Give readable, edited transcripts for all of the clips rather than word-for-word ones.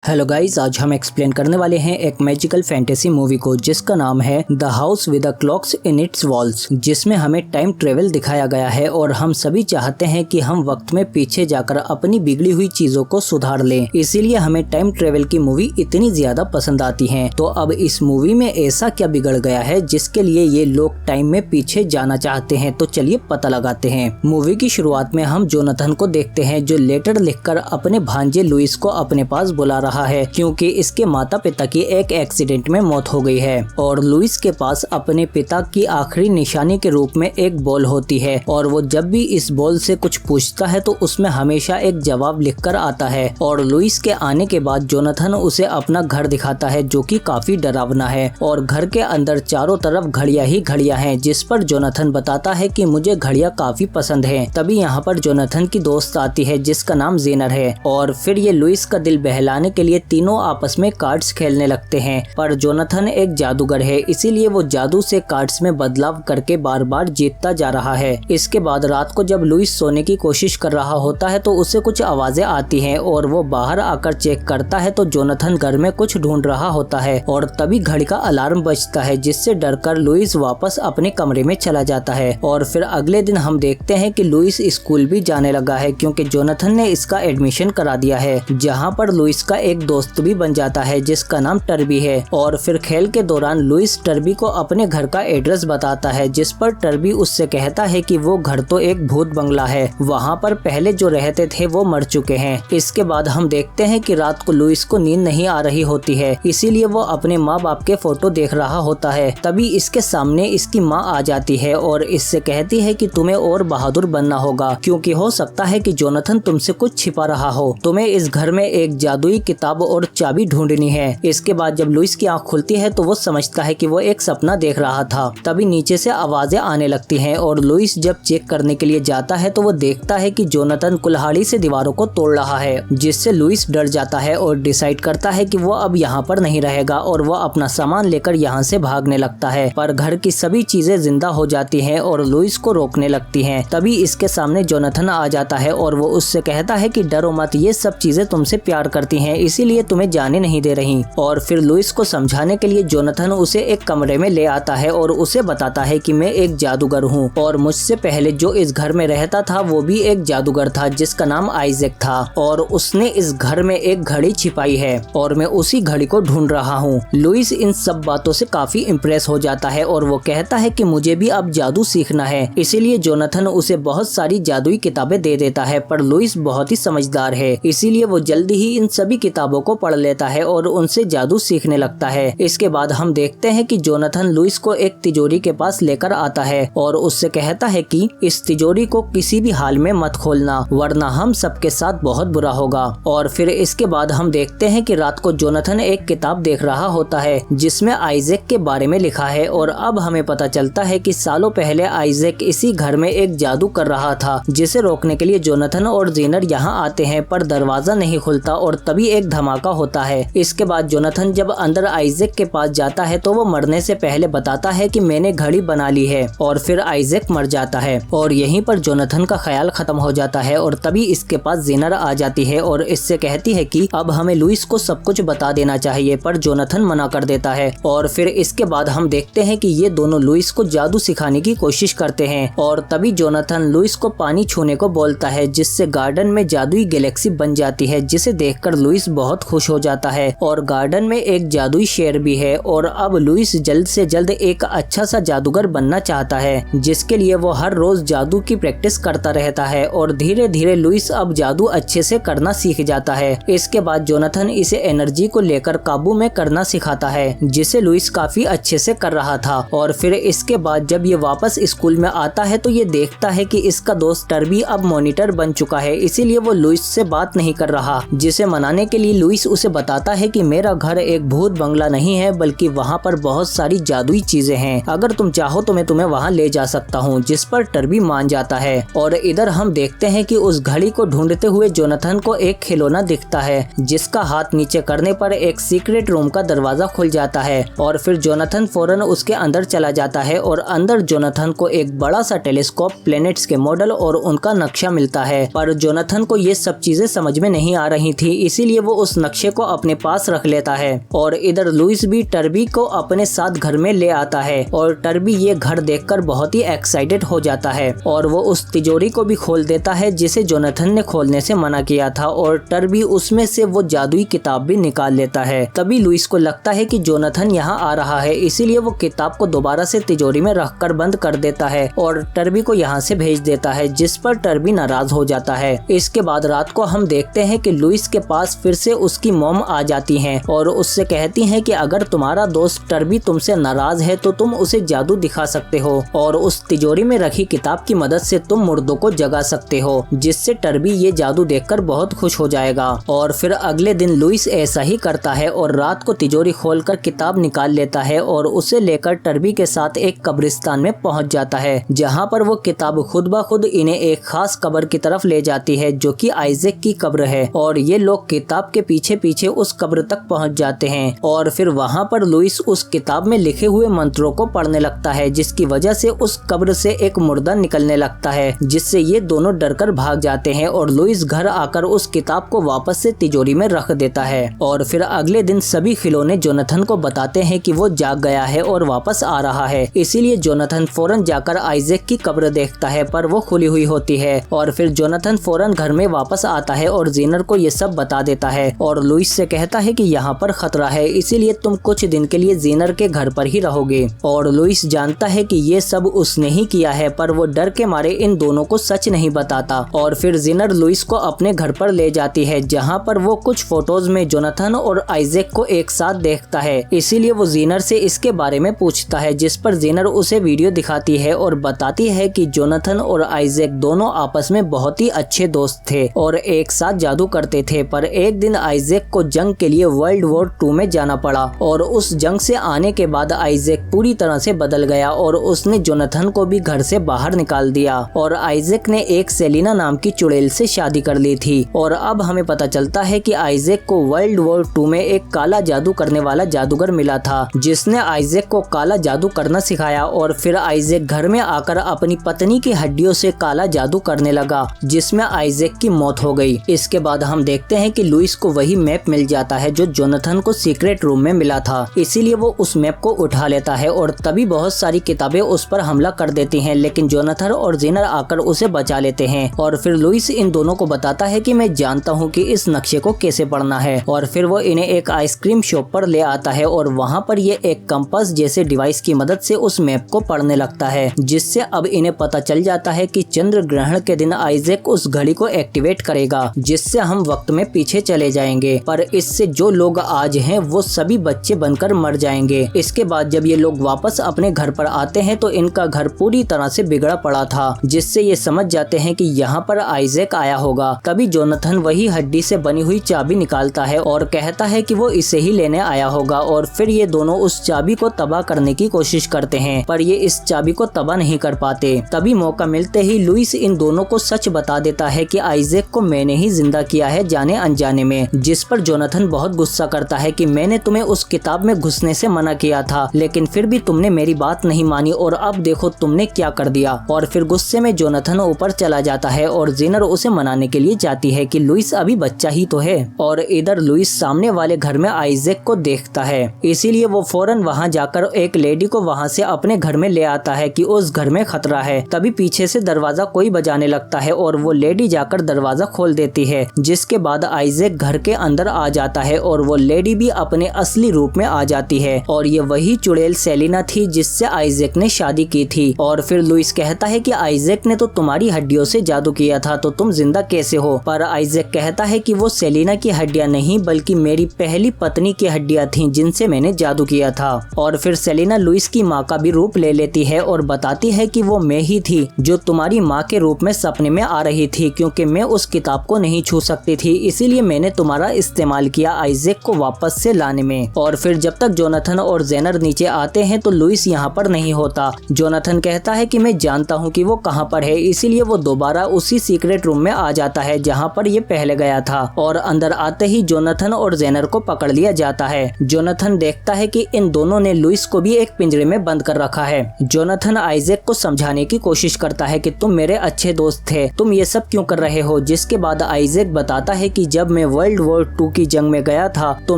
Hello guys, आज हम explain करने वाले हैं एक मैजिकल फैंटेसी मूवी को जिसका नाम है the house with the clocks in its walls, जिसमें हमें टाइम ट्रेवल दिखाया गया है और हम सभी चाहते हैं कि हम वक्त में पीछे जाकर अपनी बिगड़ी हुई चीजों को सुधार लें। इसीलिए हमें टाइम ट्रेवल की मूवी इतनी ज्यादा पसंद आती है। तो अब इस मूवी में ऐसा क्या बिगड़ गया है जिसके लिए ये लोग टाइम में पीछे जाना चाहते हैं? तो चलिए पता लगाते हैं। मूवी की शुरुआत में हम जोनाथन को देखते हैं जो लेटर लिखकर अपने भांजे लुइस को अपने पास बुला रहा है, क्योंकि इसके माता पिता की एक एक्सीडेंट में मौत हो गई है और लुइस के पास अपने पिता की आखिरी निशानी के रूप में एक बॉल होती है और वो जब भी इस बॉल से कुछ पूछता है तो उसमें हमेशा एक जवाब लिखकर आता है। और लुइस के आने के बाद जोनाथन उसे अपना घर दिखाता है जो कि काफी डरावना है और घर के अंदर चारों तरफ घड़ियां ही घड़ियां हैं, जिस पर जोनाथन बताता है कि मुझे घड़ियां काफी पसंद है। तभी यहाँ पर जोनाथन की दोस्त आती है जिसका नाम जेनर है और फिर ये लुइस का दिल बहलाने के लिए तीनों आपस में कार्ड्स खेलने लगते हैं। पर जोनाथन एक जादूगर है, इसीलिए वो जादू से कार्ड्स में बदलाव करके बार बार जीतता जा रहा है। इसके बाद रात को जब लुइस सोने की कोशिश कर रहा होता है तो उसे कुछ आवाजें आती हैं और वो बाहर आकर चेक करता है तो जोनाथन घर में कुछ ढूंढ रहा होता है और तभी घड़ी का अलार्म बजता है, जिससे डरकर लुइस वापस अपने कमरे में चला जाता है। और फिर अगले दिन हम देखते हैं कि लुइस स्कूल भी जाने लगा है क्योंकि जोनाथन ने इसका एडमिशन करा दिया है, जहाँ पर लुइस का एक दोस्त भी बन जाता है जिसका नाम टर्बी है। और फिर खेल के दौरान लुइस टर्बी को अपने घर का एड्रेस बताता है, जिस पर टर्बी उससे कहता है कि वो घर तो एक भूत बंगला है, वहाँ पर पहले जो रहते थे वो मर चुके हैं। इसके बाद हम देखते हैं कि रात को लुइस को नींद नहीं आ रही होती है, इसीलिए वो अपने माँ बाप के फोटो देख रहा होता है। तभी इसके सामने इसकी माँ आ जाती है और इससे कहती है कि तुम्हें और बहादुर बनना होगा, क्योंकि हो सकता है कि जोनाथन तुमसे कुछ छिपा रहा हो। तुम्हें इस घर में एक जादुई किताब और चाबी ढूंढनी है। इसके बाद जब लुइस की आंख खुलती है तो वो समझता है कि वो एक सपना देख रहा था। तभी नीचे से आवाजें आने लगती हैं और लुइस जब चेक करने के लिए जाता है तो वो देखता है कि जोनाथन कुल्हाड़ी से दीवारों को तोड़ रहा है, जिससे लुइस डर जाता है और डिसाइड करता है कि वो अब यहाँ पर नहीं रहेगा और वो अपना सामान लेकर यहाँ से भागने लगता है। पर घर की सभी चीजें जिंदा हो जाती हैं और लुइस को रोकने लगती हैं। तभी इसके सामने जोनाथन आ जाता है और वो उससे कहता है कि डरो मत, ये सब चीजें तुमसे प्यार करती हैं, इसीलिए तुम्हें जाने नहीं दे रही। और फिर लुइस को समझाने के लिए जोनाथन उसे एक कमरे में ले आता है और उसे बताता है कि मैं एक जादूगर हूँ और मुझसे पहले जो इस घर में रहता था वो भी एक जादूगर था जिसका नाम आइजैक था और उसने इस घर में एक घड़ी छिपाई है और मैं उसी घड़ी को ढूंढ रहा हूँ। लुइस इन सब बातों से काफी इम्प्रेस हो जाता है और वो कहता है कि मुझे भी अब जादू सीखना है, इसीलिए जोनाथन उसे बहुत सारी जादुई किताबें दे देता है। पर लुइस बहुत ही समझदार है, इसीलिए वो जल्दी ही इन सभी किताबों को पढ़ लेता है और उनसे जादू सीखने लगता है। इसके बाद हम देखते हैं कि जोनाथन लुइस को एक तिजोरी के पास लेकर आता है और उससे कहता है कि इस तिजोरी को किसी भी हाल में मत खोलना वरना हम सबके साथ बहुत बुरा होगा। और फिर इसके बाद हम देखते हैं कि रात को जोनाथन एक किताब देख रहा होता है जिसमें आइजैक के बारे में लिखा है और अब हमें पता चलता है कि सालों पहले आइजैक इसी घर में एक जादू कर रहा था, जिसे रोकने के लिए जोनाथन और जेनर यहाँ आते हैं पर दरवाजा नहीं खुलता और तभी एक धमाका होता है। इसके बाद जोनाथन जब अंदर आइजैक के पास जाता है तो वो मरने से पहले बताता है कि मैंने घड़ी बना ली है और फिर आइजैक मर जाता है और यहीं पर जोनाथन का ख्याल खत्म हो जाता है। और तभी इसके पास जेनर आ जाती है और इससे कहती है कि अब हमें लुइस को सब कुछ बता देना चाहिए, पर जोनाथन मना कर देता है। और फिर इसके बाद हम देखते हैं कि ये दोनों लुइस को जादू सिखाने की कोशिश करते हैं और तभी जोनाथन लुइस को पानी छूने को बोलता है, जिससे गार्डन में जादुई गैलेक्सी बन जाती है, जिसे देखकर लुइस बहुत खुश हो जाता है। और गार्डन में एक जादुई शेर भी है और अब लुइस जल्द से जल्द एक अच्छा सा जादूगर बनना चाहता है, जिसके लिए वो हर रोज जादू की प्रैक्टिस करता रहता है और धीरे धीरे लुइस अब जादू अच्छे से करना सीख जाता है। इसके बाद जोनाथन इसे एनर्जी को लेकर काबू में करना सिखाता है, जिसे लुइस काफी अच्छे से कर रहा था। और फिर इसके बाद जब ये वापस स्कूल में आता है तो ये देखता है कि इसका दोस्त टर्बी अब मॉनिटर बन चुका है, इसीलिए वो लुइस से बात नहीं कर रहा, जिसे मनाने के लिए लुइस उसे बताता है कि मेरा घर एक भूत बंगला नहीं है बल्कि वहाँ पर बहुत सारी जादुई चीजें हैं, अगर तुम चाहो तो मैं तुम्हें वहाँ ले जा सकता हूँ, जिस पर टर्बी मान जाता है। और इधर हम देखते हैं कि उस घड़ी को ढूंढते हुए जोनाथन को एक खिलौना दिखता है, जिसका हाथ नीचे करने पर एक सीक्रेट रूम का दरवाजा खुल जाता है और फिर जोनाथन फौरन उसके अंदर चला जाता है और अंदर जोनाथन को एक बड़ा सा टेलीस्कोप, प्लैनेट्स के मॉडल और उनका नक्शा मिलता है। पर जोनाथन को ये सब चीजें समझ में नहीं आ रही थी, इसीलिए वो उस नक्शे को अपने पास रख लेता है और इधर लुइस भी टर्बी को अपने साथ घर में ले आता है और टर्बी ये घर देखकर बहुत ही एक्साइटेड हो जाता है और वो उस तिजोरी को भी खोल देता है जिसे जोनाथन ने खोलने से मना किया था और टर्बी उसमें से वो जादुई किताब भी निकाल लेता है। तभी लुइस को लगता है कि जोनाथन यहाँ आ रहा है, इसीलिए वो किताब को दोबारा से तिजोरी में रखकर बंद कर देता है और टर्बी को यहाँ से भेज देता है, जिस पर टर्बी नाराज हो जाता है। इसके बाद रात को हम देखते हैं कि लुइस के पास फिर से उसकी मॉम आ जाती हैं और उससे कहती हैं कि अगर तुम्हारा दोस्त टर्बी तुमसे नाराज है तो तुम उसे जादू दिखा सकते हो और उस तिजोरी में रखी किताब की मदद से तुम मुर्दों को जगा सकते हो, जिससे टर्बी ये जादू देखकर बहुत खुश हो जाएगा। और फिर अगले दिन लुइस ऐसा ही करता है और रात को तिजोरी खोलकर किताब निकाल लेता है और उसे लेकर टर्बी के साथ एक कब्रिस्तान में पहुंच जाता है, जहां पर वो किताब खुद ब खुद इन्हें एक खास कब्र की तरफ ले जाती है जो कि आइजैक की कब्र है। और ये लोग किताब के पीछे पीछे उस कब्र तक पहुंच जाते हैं और फिर वहां पर लुइस उस किताब में लिखे हुए मंत्रों को पढ़ने लगता है, जिसकी वजह से उस कब्र से एक मुर्दा निकलने लगता है, जिससे ये दोनों डरकर भाग जाते हैं और लुइस घर आकर उस किताब को वापस से तिजोरी में रख देता है। और फिर अगले दिन सभी खिलौने जोनाथन को बताते हैं कि वो जाग गया है और वापस आ रहा है, इसीलिए जोनाथन फौरन जाकर आइजैक की कब्र देखता है पर वो खुली हुई होती है। और फिर जोनाथन फौरन घर में वापस आता है और जीनर को ये सब बता देता है और लुइस से कहता है कि यहाँ पर खतरा है, इसीलिए तुम कुछ दिन के लिए जीनर के घर पर ही रहोगे। और लुइस जानता है कि ये सब उसने ही किया है, पर वो डर के मारे इन दोनों को सच नहीं बताता। और फिर जीनर लुइस को अपने घर पर ले जाती है, जहाँ पर वो कुछ फोटोज में जोनाथन और आइजैक को एक साथ देखता है, इसीलिए वो जीनर से इसके बारे में पूछता है, जिस पर जीनर उसे वीडियो दिखाती है और बताती है कि जोनाथन और आइजैक दोनों आपस में बहुत ही अच्छे दोस्त थे और एक साथ जादू करते थे। पर एक दिन आइजैक को जंग के लिए वर्ल्ड वॉर 2 में जाना पड़ा और उस जंग से आने के बाद आइजैक पूरी तरह से बदल गया और उसने जोनाथन को भी घर से बाहर निकाल दिया और आइजैक ने एक सेलिना नाम की चुड़ैल से शादी कर ली थी। और अब हमें पता चलता है कि आइजैक को वर्ल्ड वॉर 2 में एक काला जादू करने वाला जादूगर मिला था, जिसने आइजैक को काला जादू करना सिखाया और फिर आइजैक घर में आकर अपनी पत्नी की हड्डियों से काला जादू करने लगा, जिसमें आइजैक की मौत हो गई। इसके बाद हम देखते हैं कि लुइस को वही मैप मिल जाता है जो जोनाथन को सीक्रेट रूम में मिला था, इसीलिए वो उस मैप को उठा लेता है और तभी बहुत सारी किताबें उस पर हमला कर देती हैं, लेकिन जोनाथन और जीनर आकर उसे बचा लेते हैं। और फिर लुइस इन दोनों को बताता है कि मैं जानता हूँ कि इस नक्शे को कैसे पढ़ना है और फिर वो इन्हें एक आइसक्रीम शॉप पर ले आता है और वहाँ पर ये एक कंपास जैसे डिवाइस की मदद से उस मैप को पढ़ने लगता है, जिससे अब इन्हें पता चल जाता है कि चंद्र ग्रहण के दिन आइजैक उस घड़ी को एक्टिवेट करेगा, जिससे हम वक्त में पीछे चले जाएंगे, पर इससे जो लोग आज हैं वो सभी बच्चे बनकर मर जाएंगे। इसके बाद जब ये लोग वापस अपने घर पर आते हैं तो इनका घर पूरी तरह से बिगड़ा पड़ा था, जिससे ये समझ जाते हैं कि यहाँ पर आइजैक आया होगा। तभी जोनाथन वही हड्डी से बनी हुई चाबी निकालता है और कहता है कि वो इसे ही लेने आया होगा और फिर ये दोनों उस चाबी को तबाह करने की कोशिश करते हैं, पर ये इस चाबी को तबाह नहीं कर पाते। तभी मौका मिलते ही लुइस इन दोनों को सच बता देता है कि आइजैक को मैंने ही जिंदा किया है जाने अनजाने में, जिस पर जोनाथन बहुत गुस्सा करता है कि मैंने तुम्हें उस किताब में घुसने से मना किया था, लेकिन फिर भी तुमने मेरी बात नहीं मानी और अब देखो तुमने क्या कर दिया। और फिर गुस्से में जोनाथन ऊपर चला जाता है और जीनर उसे मनाने के लिए जाती है कि लुइस अभी बच्चा ही तो है। और इधर लुइस सामने वाले घर में आइजैक को देखता है, इसीलिए वो फौरन वहां जाकर एक लेडी को वहां से अपने घर में ले आता है कि उस घर में खतरा है। तभी पीछे से दरवाजा कोई बजाने लगता है और वो लेडी जाकर दरवाजा खोल देती है, जिसके बाद आइजैक घर के अंदर आ जाता है और वो लेडी भी अपने असली रूप में आ जाती है और ये वही चुड़ैल सेलिना थी जिससे आइजैक ने शादी की थी। और फिर लुइस कहता है कि आइजैक ने तो तुम्हारी हड्डियों से जादू किया था, तो तुम जिंदा कैसे हो? पर आइजैक कहता है कि वो सेलिना की हड्डियां नहीं बल्कि मेरी पहली पत्नी की हड्डियां थीं जिनसे मैंने जादू किया था। और फिर सेलिना लुइस की माँ का भी रूप ले लेती है और बताती है कि वो मैं ही थी जो तुम्हारी माँ के रूप में सपने में आ रही थी, क्योंकि मैं उस किताब को नहीं छू सकती थी, इसीलिए मैंने तुम्हारा इस्तेमाल किया आइजैक को वापस से लाने में। और फिर जब तक जोनाथन और जेनर नीचे आते हैं तो लुइस यहाँ पर नहीं होता। जोनाथन कहता है कि मैं जानता हूँ कि वो कहाँ पर है, इसीलिए वो दोबारा उसी सीक्रेट रूम में आ जाता है जहाँ पर ये पहले गया था और अंदर आते ही जोनाथन और जेनर को पकड़ लिया जाता है। जोनाथन देखता है कि इन दोनों ने लुइस को भी एक पिंजरे में बंद कर रखा है। जोनाथन आइजैक को समझाने की कोशिश करता है कि तुम मेरे अच्छे दोस्त थे, तुम ये सब क्यों कर रहे हो, जिसके बाद आइजैक बताता है कि जब मैं वर्ल्ड वॉर 2 की जंग में गया था तो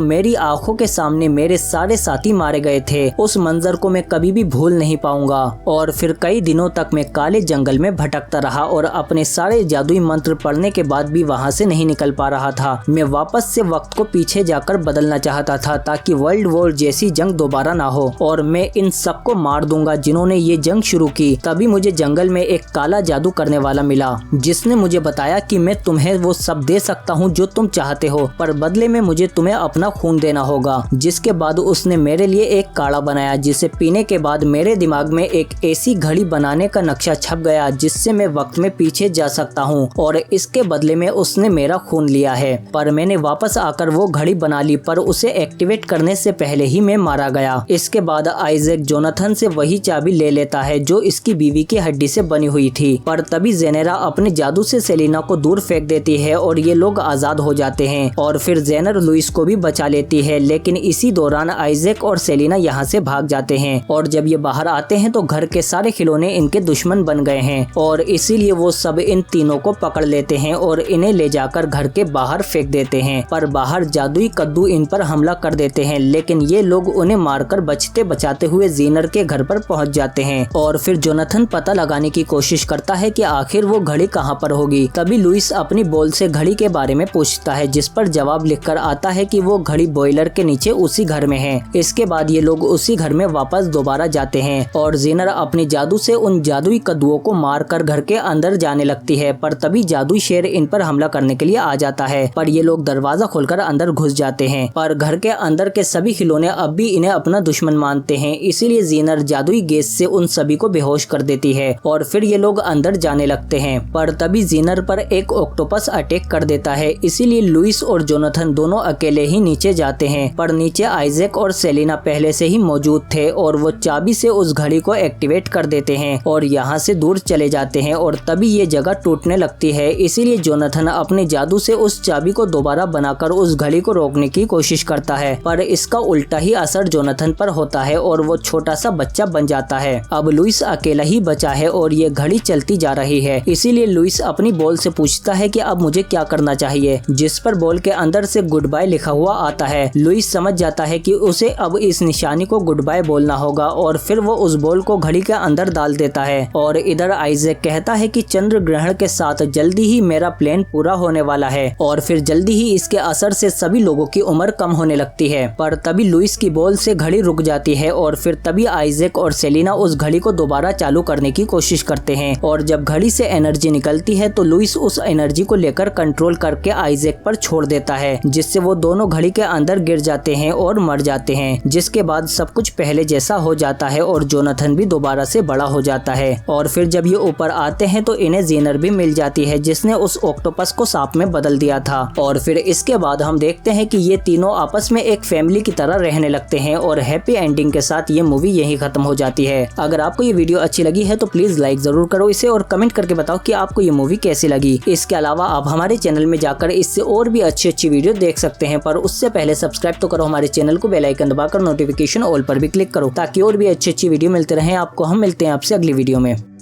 मेरी आंखों के सामने मेरे सारे साथी मारे गए थे। उस मंजर को मैं कभी भी भूल नहीं पाऊंगा। और फिर कई दिनों तक मैं काले जंगल में भटकता रहा और अपने सारे जादुई मंत्र पढ़ने के बाद भी वहाँ से नहीं निकल पा रहा था। मैं वापस से वक्त को पीछे जाकर बदलना चाहता था ताकि वर्ल्ड वॉर जैसी जंग दोबारा ना हो और मैं इन सबको मार दूंगा जिन्होंने ये जंग शुरू की। तभी मुझे जंगल में एक काला जादू करने वाला मिला जिसने मुझे बताया कि मैं तुम्हें वो सब दे सकता हूँ जो तुम चाहते हो, पर बदले में मुझे तुम्हें अपना खून देना होगा। जिसके बाद उसने मेरे लिए एक काढ़ा बनाया जिसे पीने के बाद मेरे दिमाग में एक ऐसी घड़ी बनाने का नक्शा छप गया जिससे मैं वक्त में पीछे जा सकता हूँ और इसके बदले में उसने मेरा खून लिया है। पर मैंने वापस आकर वो घड़ी बना ली, पर उसे एक्टिवेट करने से पहले ही मैं मारा गया। इसके बाद आइजैक जोनाथन से वही चाबी ले लेता है जो इसकी बीवी की हड्डी से बनी हुई थी, पर तभी जेनेरा अपने जादू से सेलिना को दूर फेंक देती है और ये लोग आजाद हो जाते हैं। और फिर जेनर लुइस को भी बचा लेती है, लेकिन इसी दौरान आइजैक और सेलिना यहाँ से भाग जाते हैं। और जब ये बाहर आते हैं तो घर के सारे खिलौने इनके दुश्मन बन गए हैं और इसीलिए वो सब इन तीनों को पकड़ लेते हैं और इन्हें ले जाकर घर के बाहर फेंक देते हैं। पर बाहर जादुई कद्दू इन पर हमला कर देते हैं, लेकिन ये लोग उन्हें मारकर बचते बचाते हुए जीनर के घर पर पहुंच जाते हैं। और फिर जोनाथन पता लगाने की कोशिश करता है कि आखिर वो घड़ी कहाँ पर होगी। तभी लुइस अपनी बॉल से घड़ी के बारे में पूछता है, जिस पर जवाब लिखकर आता है कि वो घड़ी बॉयलर के नीचे उसी घर में है। इसके बाद ये लोग उसी घर में वापस दोबारा जाते हैं और जीनर अपने जादू से उन जादुई कद्दुओं को मारकर घर के अंदर जाने लगती है, पर तभी जादुई शेर इन पर हमला करने के लिए आ जाता है। पर ये लोग दरवाजा खोलकर अंदर घुस जाते हैं, पर घर के अंदर के सभी खिलौने अब भी इन्हें अपना दुश्मन मानते हैं। इसीलिए जीनर जादुई गैस से उन सभी को बेहोश कर देती है और फिर ये लोग अंदर जाने लगते हैं। पर तभी जीनर पर एक ऑक्टोपस अटैक कर देता है, इसीलिए लुइस और जोनाथन दोनों अकेले ही नीचे जाते हैं। पर नीचे आइजैक और सेलिना पहले से ही मौजूद थे और वो चाबी से उस घड़ी को एक्टिवेट कर देते हैं और यहाँ से दूर चले जाते हैं। और तभी ये जगह टूटने लगती है, इसीलिए जोनाथन अपने जादू से उस चाबी को दोबारा बनाकर उस घड़ी को रोकने की कोशिश करता है, पर इसका उल्टा ही असर जोनाथन पर होता है और वो छोटा सा बच्चा बन जाता है। अब लुइस अकेला ही बचा है और ये घड़ी चलती जा रही है, इसीलिए लुइस अपनी बॉल से पूछता है कि अब मुझे क्या करना चाहिए, जिस पर बॉल के अंदर से गुड बाय लिखा हुआ आता है। लुइस समझ जाता है कि उसे अब इस निशानी को गुड बाय बोलना होगा और फिर वो उस बॉल को घड़ी के अंदर डाल देता है। और इधर आइजैक कहता है कि चंद्र ग्रहण के साथ जल्दी ही मेरा प्लान पूरा होने वाला है और फिर जल्दी ही इसके असर से सभी लोगों की उम्र कम होने लगती है। पर तभी लुइस की बॉल से घड़ी रुक जाती है और फिर तभी आइजैक और सेलिना उस घड़ी को दोबारा चालू करने की कोशिश करते हैं और जब घड़ी से एनर्जी निकलती है तो लुइस उस एनर्जी को लेकर कंट्रोल करके आइजैक पर छोड़ देता है, जिससे वो दोनों घड़ी के अंदर गिर जाते हैं और मर जाते हैं। जिसके बाद सब कुछ पहले जैसा हो जाता है और जोनाथन भी दोबारा से बड़ा हो जाता है। और फिर जब ये ऊपर आते हैं तो इन्हें जीनर भी मिल जाती है जिसने उस ऑक्टोपस को सांप में बदल दिया था। और फिर इसके बाद हम देखते हैं कि ये तीनों आपस में एक फैमिली की तरह रहने लगते हैं और हैप्पी एंडिंग के साथ ये मूवी यहीं खत्म हो जाती है। अगर आपको ये वीडियो अच्छी लगी है तो प्लीज लाइक जरूर करो इसे और कमेंट करके बताओ कि आपको ये मूवी कैसी लगी। इसके अलावा आप हमारे चैनल में जाकर इससे और भी अच्छी वीडियो देख सकते हैं, पर उससे पहले सब्सक्राइब तो करो हमारे चैनल को, बेल आइकन दबाकर नोटिफिकेशन ऑल पर भी क्लिक करो ताकि और भी अच्छी वीडियो मिलते रहे आपको। हम मिलते हैं आपसे अगली वीडियो में।